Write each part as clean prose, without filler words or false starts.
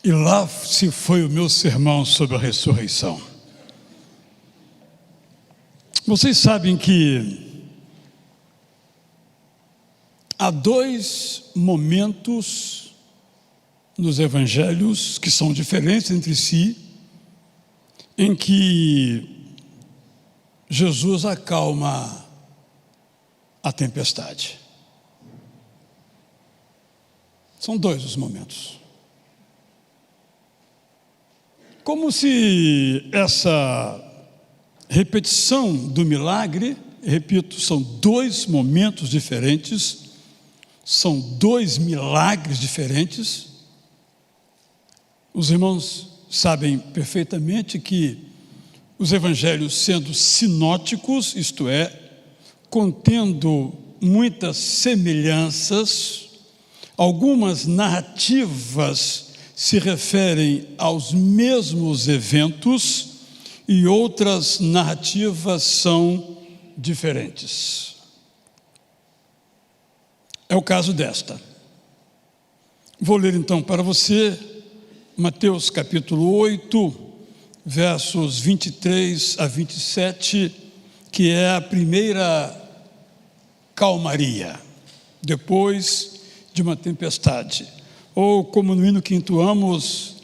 E lá se foi o meu sermão sobre a ressurreição. Vocês sabem que há dois momentos nos evangelhos que são diferentes entre si, em que Jesus acalma a tempestade. São dois os momentos. Como se essa repetição do milagre, repito, são dois momentos diferentes, são dois milagres diferentes. Os irmãos sabem perfeitamente que os evangelhos, sendo sinóticos, isto é, contendo muitas semelhanças, algumas narrativas se referem aos mesmos eventos e outras narrativas são diferentes. É o caso desta. Vou ler então para você Mateus capítulo 8, versos 23 a 27, que é a primeira calmaria, depois de uma tempestade. Ou, como no hino que entoamos,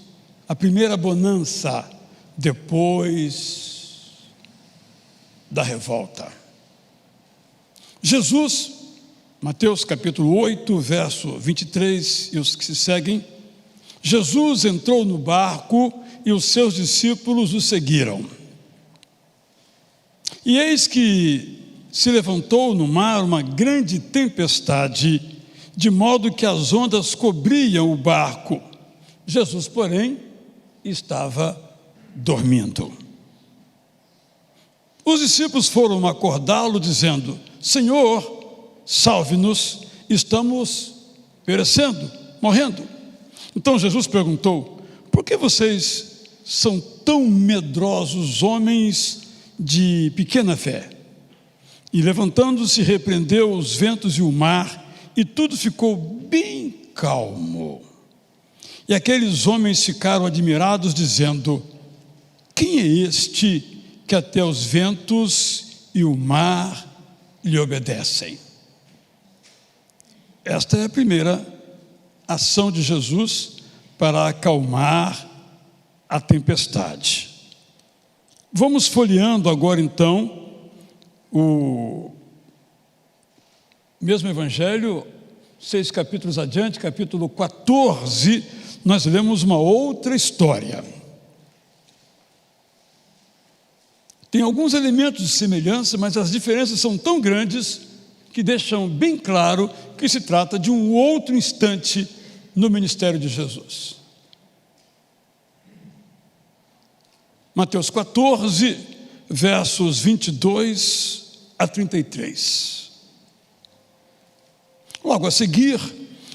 a primeira bonança, depois da revolta. Jesus, Mateus capítulo 8, verso 23 e os que se seguem, Jesus entrou no barco e os seus discípulos o seguiram. E eis que se levantou no mar uma grande tempestade, de modo que as ondas cobriam o barco. Jesus, porém, estava dormindo. Os discípulos foram acordá-lo, dizendo: Senhor, salve-nos, estamos perecendo, morrendo. Então Jesus perguntou: por que vocês são tão medrosos, homens de pequena fé? E levantando-se, repreendeu os ventos e o mar, e tudo ficou bem calmo. E aqueles homens ficaram admirados, dizendo: quem é este que até os ventos e o mar lhe obedecem? Esta é a primeira ação de Jesus para acalmar a tempestade. Vamos folheando agora então o mesmo evangelho, 6 capítulos adiante, capítulo 14, nós lemos uma outra história. Tem alguns elementos de semelhança, mas as diferenças são tão grandes que deixam bem claro que se trata de um outro instante no ministério de Jesus. Mateus 14, versos 22 a 33. Logo a seguir,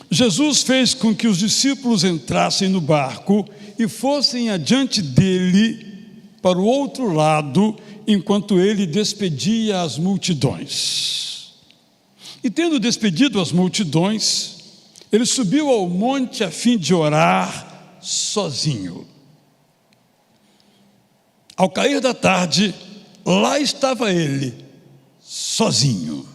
Jesus fez com que os discípulos entrassem no barco e fossem adiante dele para o outro lado, enquanto ele despedia as multidões. E tendo despedido as multidões, ele subiu ao monte a fim de orar sozinho. Ao cair da tarde, lá estava ele, sozinho.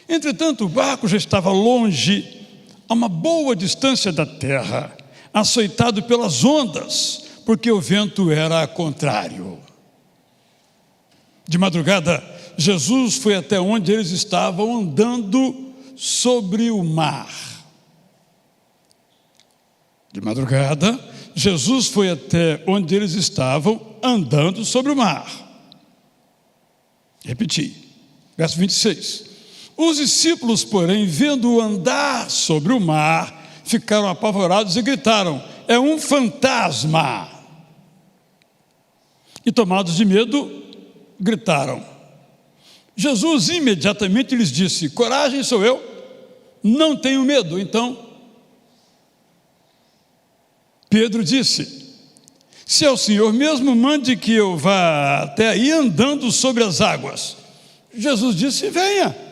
Entretanto, o barco já estava longe, a uma boa distância da terra, açoitado pelas ondas, porque o vento era contrário. De madrugada, Jesus foi até onde eles estavam, andando sobre o mar. De madrugada, Jesus foi até onde eles estavam, andando sobre o mar. Repeti, verso 26. Os discípulos, porém, vendo-o andar sobre o mar, ficaram apavorados e gritaram: é um fantasma! E tomados de medo, gritaram. Jesus imediatamente lhes disse: coragem, sou eu, não tenho medo. Então Pedro disse: se é o Senhor mesmo, mande que eu vá até aí andando sobre as águas. Jesus disse: venha.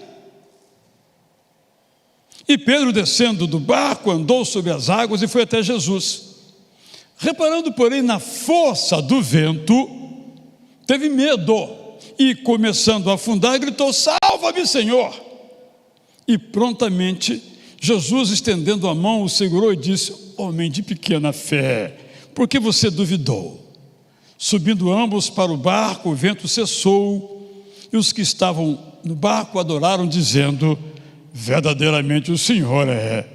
E Pedro, descendo do barco, andou sobre as águas e foi até Jesus. Reparando, porém, na força do vento, teve medo e, começando a afundar, gritou: salva-me, Senhor! E prontamente Jesus, estendendo a mão, o segurou e disse: homem de pequena fé, por que você duvidou? Subindo ambos para o barco, o vento cessou, e os que estavam no barco adoraram, dizendo: verdadeiramente o Senhor é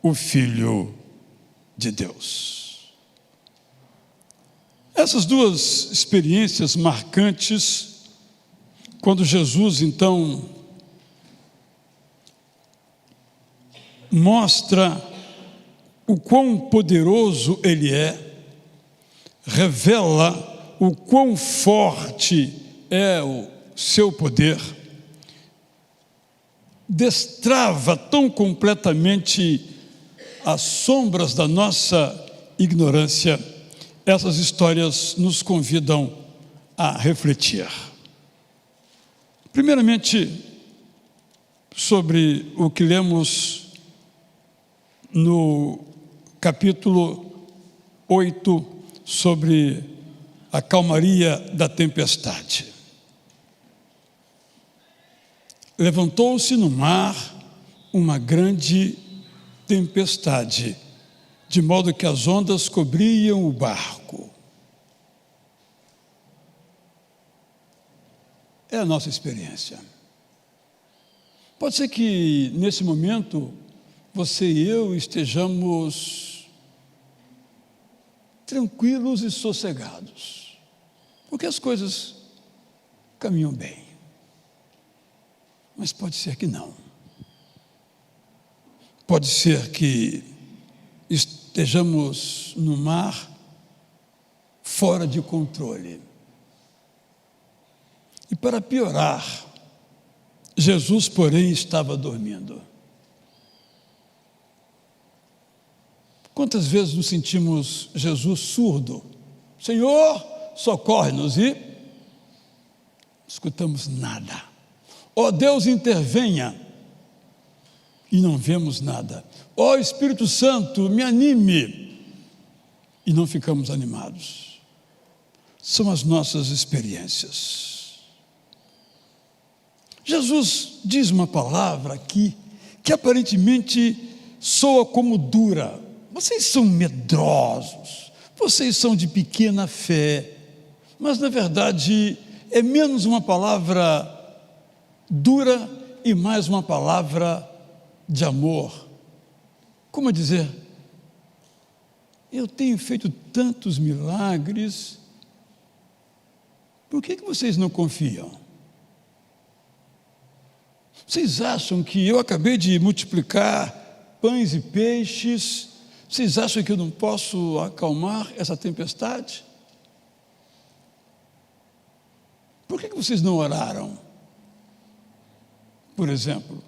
o Filho de Deus. Essas duas experiências marcantes, quando Jesus então mostra o quão poderoso Ele é, revela o quão forte é o seu poder, destrava tão completamente as sombras da nossa ignorância. Essas histórias nos convidam a refletir. Primeiramente, sobre o que lemos no capítulo 8, sobre a calmaria da tempestade. Levantou-se no mar uma grande tempestade, de modo que as ondas cobriam o barco. É a nossa experiência. Pode ser que nesse momento você e eu estejamos tranquilos e sossegados, porque as coisas caminham bem. Mas pode ser que não. Pode ser que estejamos no mar fora de controle. E para piorar, Jesus, porém, estava dormindo. Quantas vezes nos sentimos Jesus surdo? Senhor, socorre-nos, e não escutamos nada. Ó Deus, intervenha, e não vemos nada. Ó Espírito Santo, me anime, e não ficamos animados. São as nossas experiências. Jesus diz uma palavra aqui que aparentemente soa como dura. Vocês são medrosos, vocês são de pequena fé, mas na verdade é menos uma palavra dura e mais uma palavra de amor. Como dizer, eu tenho feito tantos milagres, por que vocês não confiam? Vocês acham que eu acabei de multiplicar pães e peixes? Vocês acham que eu não posso acalmar essa tempestade? Por que vocês não oraram? Por exemplo.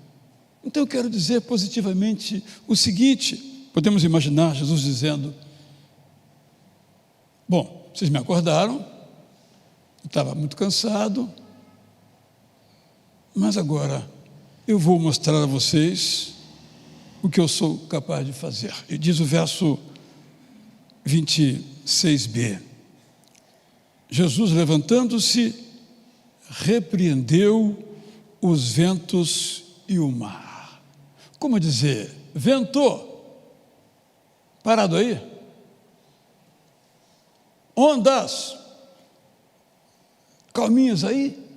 Então eu quero dizer positivamente o seguinte: podemos imaginar Jesus dizendo: bom, vocês me acordaram, eu estava muito cansado, mas agora eu vou mostrar a vocês o que eu sou capaz de fazer. E diz o verso 26b: Jesus, levantando-se, repreendeu os ventos e o mar. Como dizer, vento, parado aí? Ondas, calminhas aí?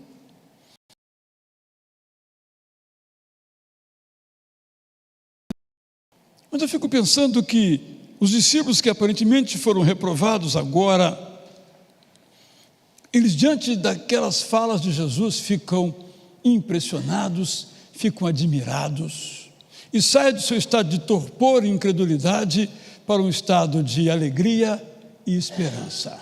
Mas eu fico pensando que os discípulos que aparentemente foram reprovados agora, eles diante daquelas falas de Jesus ficam impressionados, ficam admirados e saem do seu estado de torpor e incredulidade para um estado de alegria e esperança.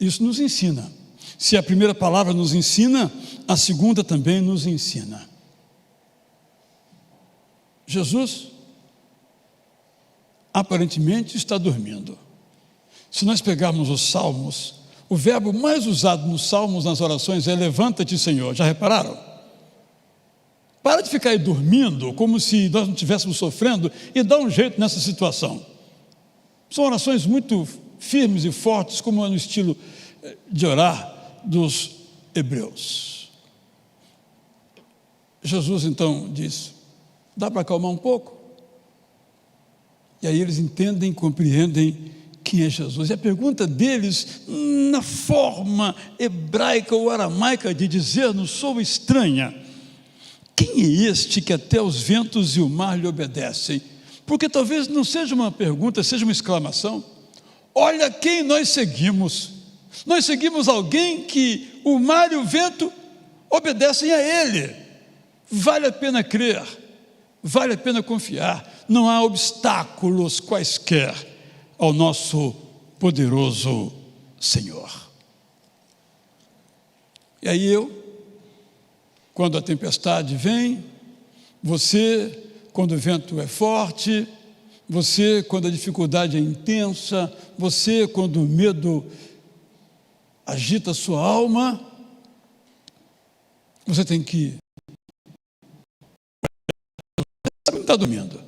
Isso nos ensina. Se a primeira palavra nos ensina, a segunda também nos ensina. Jesus aparentemente está dormindo. Se nós pegarmos os Salmos, o verbo mais usado nos Salmos, nas orações, é levanta-te, Senhor. Já repararam? Para de ficar aí dormindo, como se nós não estivéssemos sofrendo, e dá um jeito nessa situação. São orações muito firmes e fortes, como é no estilo de orar dos hebreus. Jesus então diz: dá para acalmar um pouco? E aí eles entendem, compreendem quem é Jesus. E a pergunta deles, na forma hebraica ou aramaica de dizer, não sou estranha: quem é este que até os ventos e o mar lhe obedecem? Porque talvez não seja uma pergunta, seja uma exclamação. Olha quem nós seguimos. Nós seguimos alguém que o mar e o vento obedecem a Ele. Vale a pena crer, vale a pena confiar. Não há obstáculos quaisquer ao nosso poderoso Senhor. E aí quando a tempestade vem, você, quando o vento é forte, você, quando a dificuldade é intensa, você, quando o medo agita a sua alma, você tem que... Não está dormindo.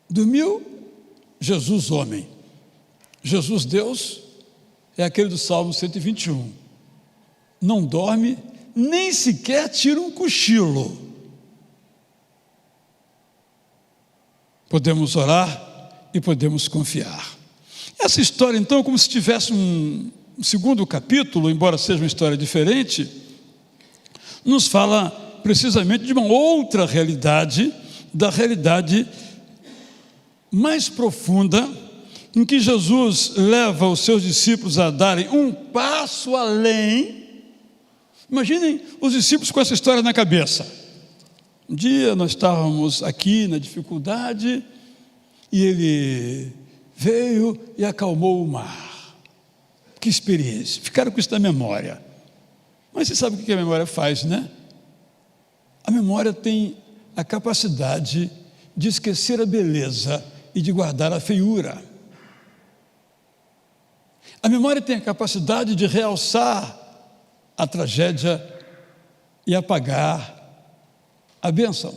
Dormiu Jesus homem. Jesus Deus é aquele do Salmo 121. Não dorme, nem sequer tira um cochilo. Podemos orar e podemos confiar. Essa história, então, é como se tivesse um segundo capítulo, embora seja uma história diferente, nos fala precisamente de uma outra realidade, da realidade mais profunda, em que Jesus leva os seus discípulos a darem um passo além. Imaginem os discípulos com essa história na cabeça. Um dia nós estávamos aqui na dificuldade e ele veio e acalmou o mar. Que experiência! Ficaram com isso na memória. Mas você sabe o que a memória faz, né? A memória tem a capacidade de esquecer a beleza e de guardar a feiura. A memória tem a capacidade de realçar a tragédia e apagar a bênção.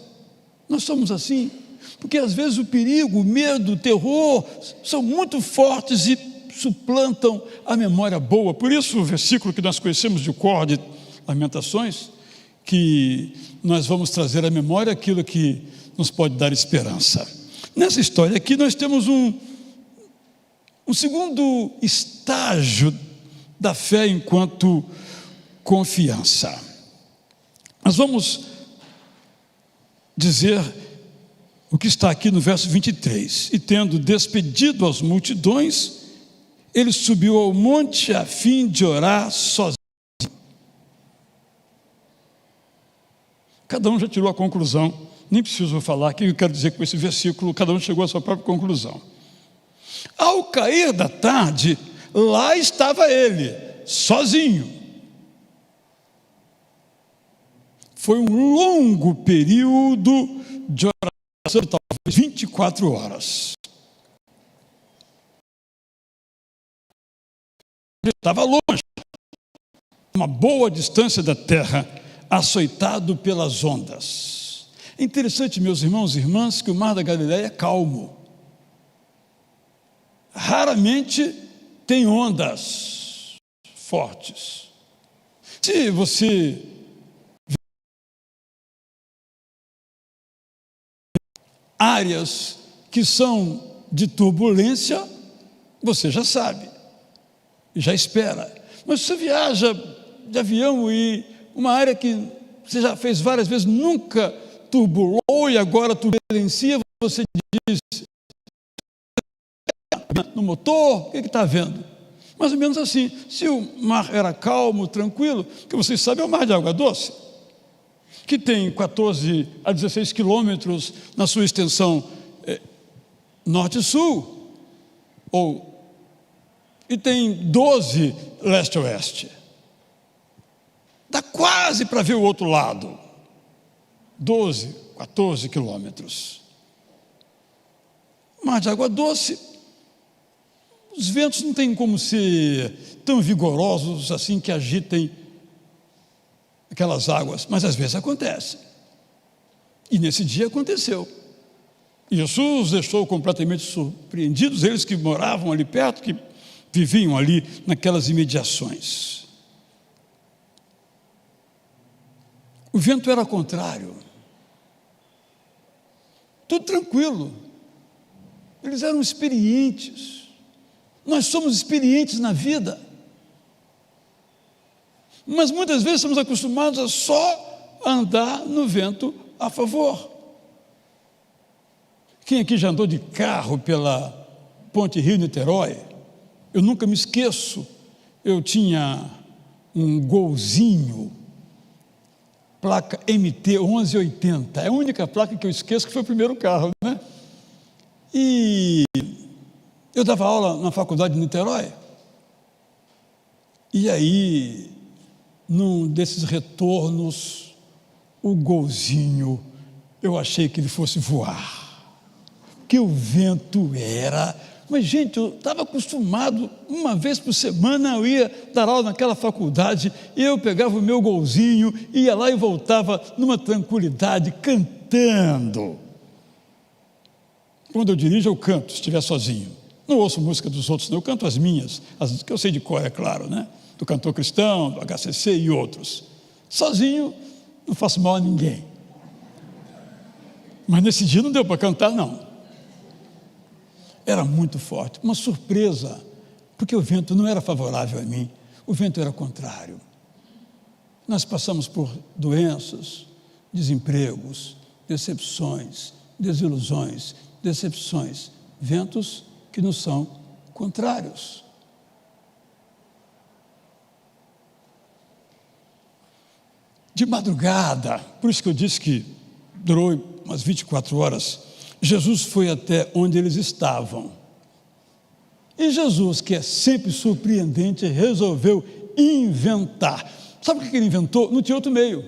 Nós somos assim, porque às vezes o perigo, o medo, o terror são muito fortes e suplantam a memória boa. Por isso o versículo que nós conhecemos de cor de Lamentações, que nós vamos trazer à memória aquilo que nos pode dar esperança. Nessa história aqui nós temos um segundo estágio da fé enquanto confiança. Nós vamos dizer o que está aqui no verso 23. E tendo despedido as multidões, ele subiu ao monte a fim de orar sozinho. Cada um já tirou a conclusão, nem preciso falar o que eu quero dizer com esse versículo, cada um chegou à sua própria conclusão. Ao cair da tarde, lá estava ele, sozinho. Foi um longo período de oração, talvez 24 horas. Ele estava longe, uma boa distância da terra, açoitado pelas ondas. É interessante, meus irmãos e irmãs, que o mar da Galileia é calmo. Raramente tem ondas fortes. Se você áreas que são de turbulência, você já sabe, já espera. Mas se você viaja de avião e uma área que você já fez várias vezes, nunca turbulou e agora turbulencia, você diz no motor, o que está vendo? Mais ou menos assim. Se o mar era calmo, tranquilo, que vocês sabem é o mar de água doce, que tem 14 a 16 quilômetros na sua extensão norte e sul, e tem 12 leste a oeste. Dá quase para ver o outro lado. 12, 14 quilômetros. Mar de água doce, os ventos não têm como ser tão vigorosos assim que agitem aquelas águas, mas às vezes acontece. E nesse dia aconteceu. Isso os deixou completamente surpreendidos, eles que moravam ali perto, que viviam ali naquelas imediações. O vento era contrário. Tudo tranquilo. Eles eram experientes. Nós somos experientes na vida. Mas muitas vezes estamos acostumados a só andar no vento a favor. Quem aqui já andou de carro pela Ponte Rio-Niterói? Eu nunca me esqueço. Eu tinha um Golzinho, placa MT 1180. É a única placa que eu esqueço, que foi o primeiro carro, né? E eu dava aula na faculdade de Niterói. E aí, num desses retornos, o Golzinho, eu achei que ele fosse voar. Que o vento era... Mas, gente, eu estava acostumado, uma vez por semana eu ia dar aula naquela faculdade, e eu pegava o meu Golzinho, ia lá e voltava numa tranquilidade, cantando. Quando eu dirijo, eu canto, se estiver sozinho. Não ouço música dos outros, não, eu canto as minhas, as que eu sei de cor, é claro, né? Do Cantor Cristão, do HCC e outros. Sozinho, não faço mal a ninguém. Mas nesse dia não deu para cantar, não. Era muito forte, uma surpresa, porque o vento não era favorável a mim, o vento era contrário. Nós passamos por doenças, desempregos, decepções, desilusões, decepções, ventos que nos são contrários. De madrugada, por isso que eu disse que durou umas 24 horas, Jesus foi até onde eles estavam. E Jesus, que é sempre surpreendente, resolveu inventar. Sabe o que ele inventou? Não tinha outro meio.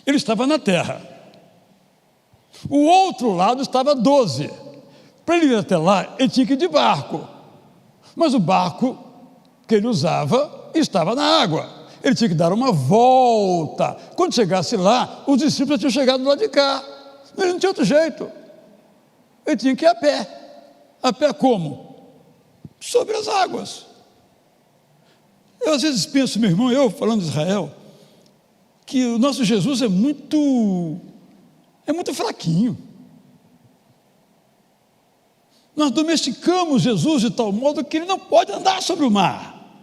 Ele estava na terra. O outro lado estava 12. Para ele ir até lá, ele tinha que ir de barco. Mas o barco que ele usava estava na água. Ele tinha que dar uma volta. Quando chegasse lá, os discípulos tinham chegado do lado de cá. Ele não tinha outro jeito. Ele tinha que ir a pé. A pé como? Sobre as águas. Eu às vezes penso, meu irmão, eu falando de Israel, que o nosso Jesus é muito fraquinho. Nós domesticamos Jesus de tal modo que ele não pode andar sobre o mar.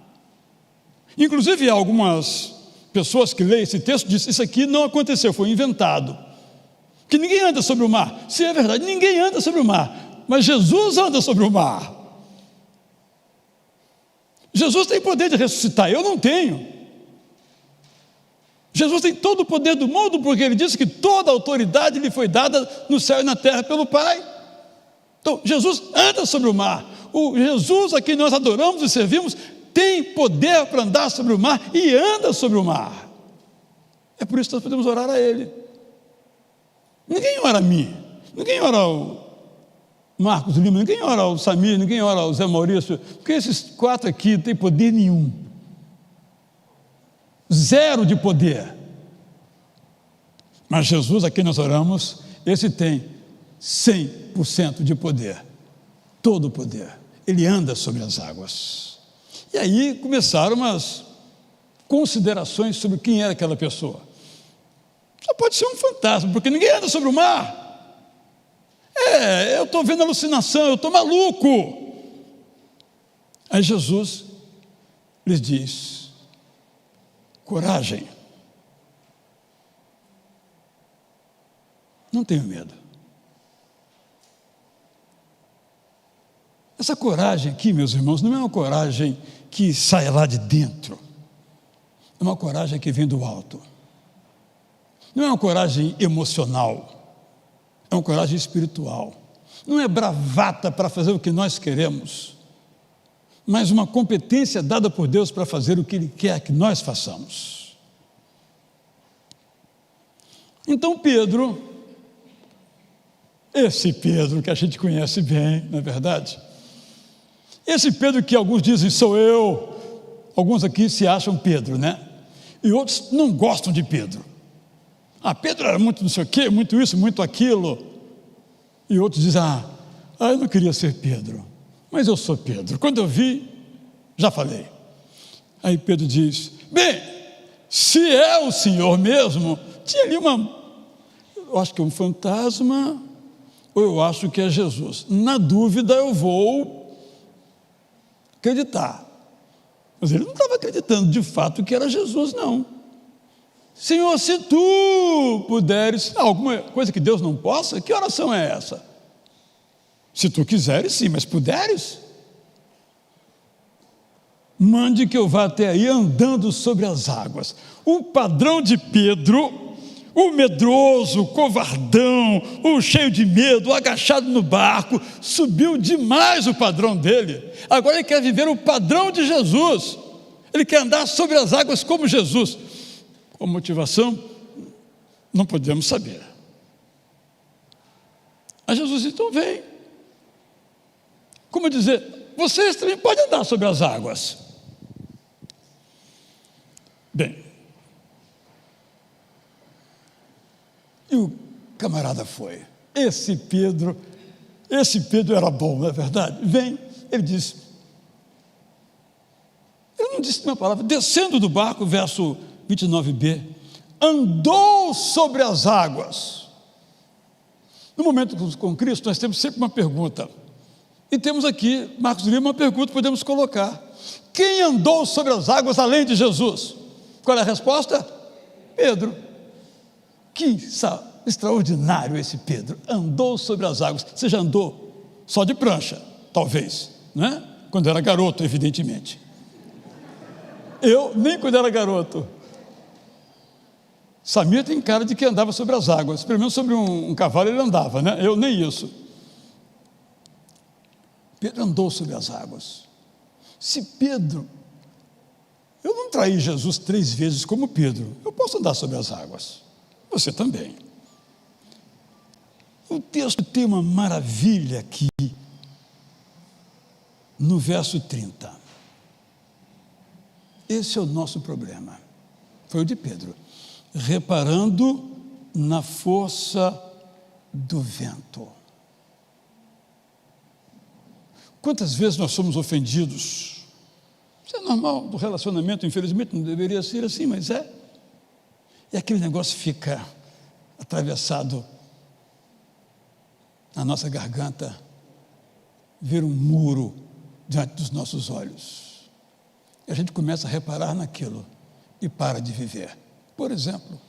Inclusive, algumas pessoas que leem esse texto dizem, isso aqui não aconteceu, foi inventado. Que ninguém anda sobre o mar. Se é verdade, ninguém anda sobre o mar. Mas Jesus anda sobre o mar. Jesus tem poder de ressuscitar, eu não tenho. Jesus tem todo o poder do mundo, porque ele disse que toda a autoridade lhe foi dada no céu e na terra pelo Pai. Então, Jesus anda sobre o mar. O Jesus a quem nós adoramos e servimos tem poder para andar sobre o mar e anda sobre o mar. É por isso que nós podemos orar a Ele. Ninguém ora a mim, ninguém ora ao Marcos Lima, ninguém ora ao Samir, ninguém ora ao Zé Maurício, porque esses 4 aqui não têm poder nenhum. Zero de poder. Mas Jesus, a quem nós oramos, esse tem 100% de poder. Todo o poder. Ele anda sobre as águas. E aí começaram umas considerações sobre quem era aquela pessoa. Só pode ser um fantasma, porque ninguém anda sobre o mar. Eu estou vendo alucinação, eu estou maluco. Aí Jesus lhes diz, coragem, não tenho medo. Essa coragem aqui, meus irmãos, não é uma coragem que sai lá de dentro, é uma coragem que vem do alto. Não é uma coragem emocional, é uma coragem espiritual. Não é bravata para fazer o que nós queremos, mas uma competência dada por Deus para fazer o que Ele quer que nós façamos. Então Pedro, esse Pedro que a gente conhece bem, não é verdade? Esse Pedro que alguns dizem sou eu, alguns aqui se acham Pedro, né? E outros não gostam de Pedro. Pedro era muito não sei o quê, muito isso, muito aquilo. E outros dizem, eu não queria ser Pedro, mas eu sou Pedro. Quando eu vi, já falei. Aí Pedro diz, bem, se é o Senhor mesmo, tinha ali eu acho que é um fantasma, ou eu acho que é Jesus. Na dúvida eu vou acreditar. Mas ele não estava acreditando de fato que era Jesus, não. Senhor, se tu puderes, alguma coisa que Deus não possa, que oração é essa? Se tu quiseres, sim, mas puderes? Mande que eu vá até aí andando sobre as águas. O padrão de Pedro, o medroso, o covardão, o cheio de medo, o agachado no barco, subiu demais o padrão dele. Agora ele quer viver o padrão de Jesus. Ele quer andar sobre as águas como Jesus. Com motivação, não podemos saber. Aí Jesus então vem. Como dizer, vocês também podem andar sobre as águas. Bem, e o camarada foi. Esse Pedro era bom, não é verdade? Vem, ele disse, ele não disse uma palavra, descendo do barco, verso 29b, andou sobre as águas. No momento com Cristo, nós temos sempre uma pergunta. E temos aqui, Marcos Lima, uma pergunta que podemos colocar. Quem andou sobre as águas além de Jesus? Qual é a resposta? Pedro. Que extraordinário esse Pedro. Andou sobre as águas. Você já andou só de prancha, talvez, né? Quando era garoto, evidentemente. Eu, nem quando era garoto. Samir tem cara de que andava sobre as águas. Pelo menos sobre um cavalo ele andava, né? Eu nem isso. Pedro andou sobre as águas. Se Pedro, eu não traí Jesus 3 vezes como Pedro, eu posso andar sobre as águas. Você também. O texto tem uma maravilha aqui, no verso 30. Esse é o nosso problema. Foi o de Pedro. Reparando na força do vento. Quantas vezes nós somos ofendidos? Isso é normal do relacionamento, infelizmente não deveria ser assim, mas é. E aquele negócio fica atravessado na nossa garganta, vira um muro diante dos nossos olhos. E a gente começa a reparar naquilo e para de viver. Por exemplo,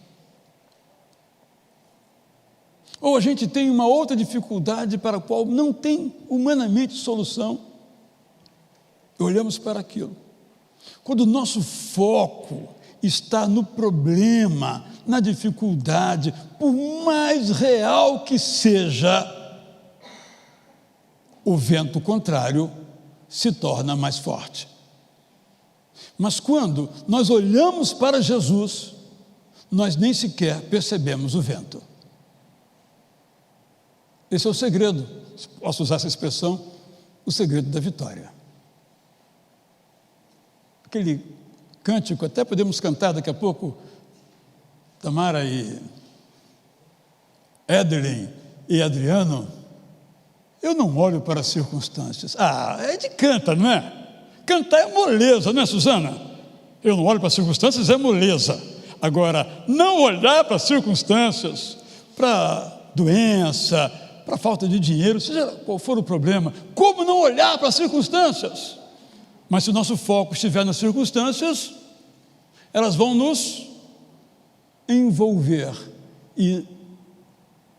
ou a gente tem uma outra dificuldade para a qual não tem humanamente solução, e olhamos para aquilo. Quando o nosso foco está no problema, na dificuldade, por mais real que seja, o vento contrário se torna mais forte. Mas quando nós olhamos para Jesus, nós nem sequer percebemos o vento. Esse é o segredo, posso usar essa expressão, o segredo da vitória. Aquele cântico, até podemos cantar daqui a pouco, Tamara e Edelyn e Adriano, eu não olho para as circunstâncias. É de canta, não é? Cantar é moleza, não é, Suzana? Eu não olho para as circunstâncias, é moleza. Agora, não olhar para as circunstâncias, para doença, para falta de dinheiro, seja qual for o problema, como não olhar para as circunstâncias? Mas se o nosso foco estiver nas circunstâncias, elas vão nos envolver e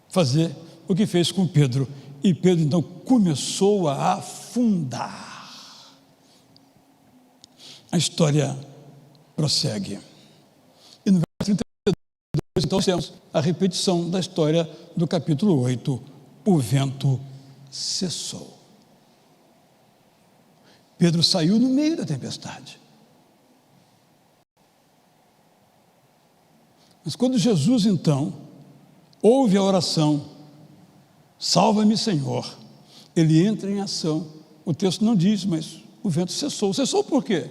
fazer o que fez com Pedro. E Pedro então começou a afundar. A história prossegue. E no verso 32, então, temos a repetição da história do capítulo 8. O vento cessou. Pedro saiu no meio da tempestade. Mas quando Jesus, então, ouve a oração, salva-me, Senhor, ele entra em ação. O texto não diz, mas o vento cessou. Cessou por quê?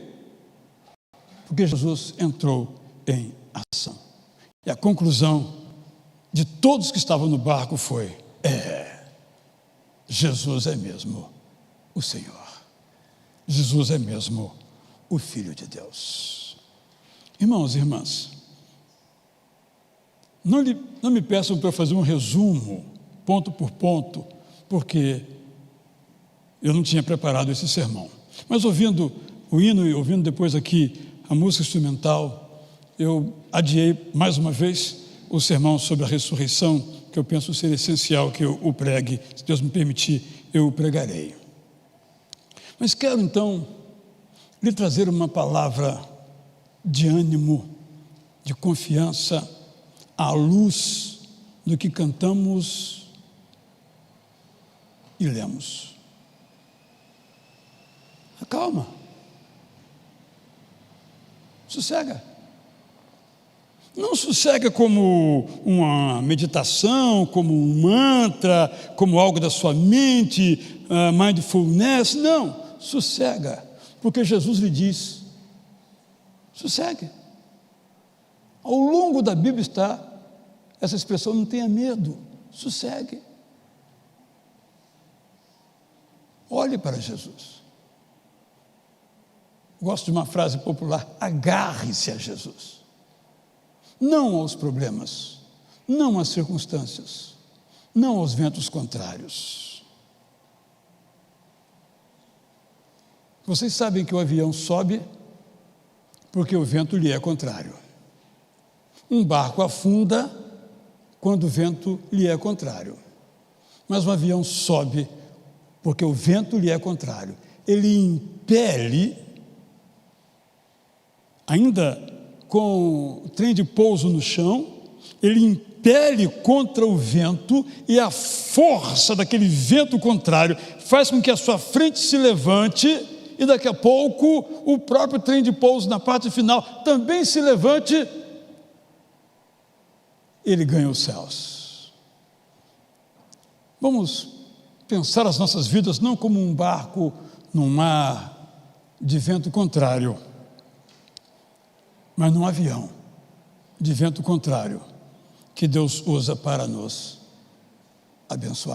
Porque Jesus entrou em ação. E a conclusão de todos que estavam no barco foi: Jesus é mesmo o Senhor. Jesus é mesmo o Filho de Deus. Irmãos e irmãs, não me peçam para fazer um resumo, ponto por ponto, porque eu não tinha preparado esse sermão. Mas ouvindo o hino e ouvindo depois aqui a música instrumental, eu adiei mais uma vez o sermão sobre a ressurreição, que eu penso ser essencial que eu o pregue. Se Deus me permitir, eu o pregarei. Mas quero então lhe trazer uma palavra de ânimo, de confiança, à luz do que cantamos e lemos. Acalma. Sossega. Não sossega como uma meditação, como um mantra, como algo da sua mente, mindfulness. Não, sossega, porque Jesus lhe diz: sossegue. Ao longo da Bíblia está essa expressão: não tenha medo, sossegue. Olhe para Jesus. Gosto de uma frase popular: agarre-se a Jesus. Não aos problemas, não às circunstâncias, não aos ventos contrários. Vocês sabem que o avião sobe porque o vento lhe é contrário. Um barco afunda quando o vento lhe é contrário. Mas um avião sobe porque o vento lhe é contrário. Ele impele, ainda com o trem de pouso no chão, ele impele contra o vento, e a força daquele vento contrário faz com que a sua frente se levante, e daqui a pouco o próprio trem de pouso na parte final também se levante. Ele ganha os céus. Vamos pensar as nossas vidas não como um barco num mar de vento contrário, mas num avião de vento contrário que Deus usa para nos abençoar.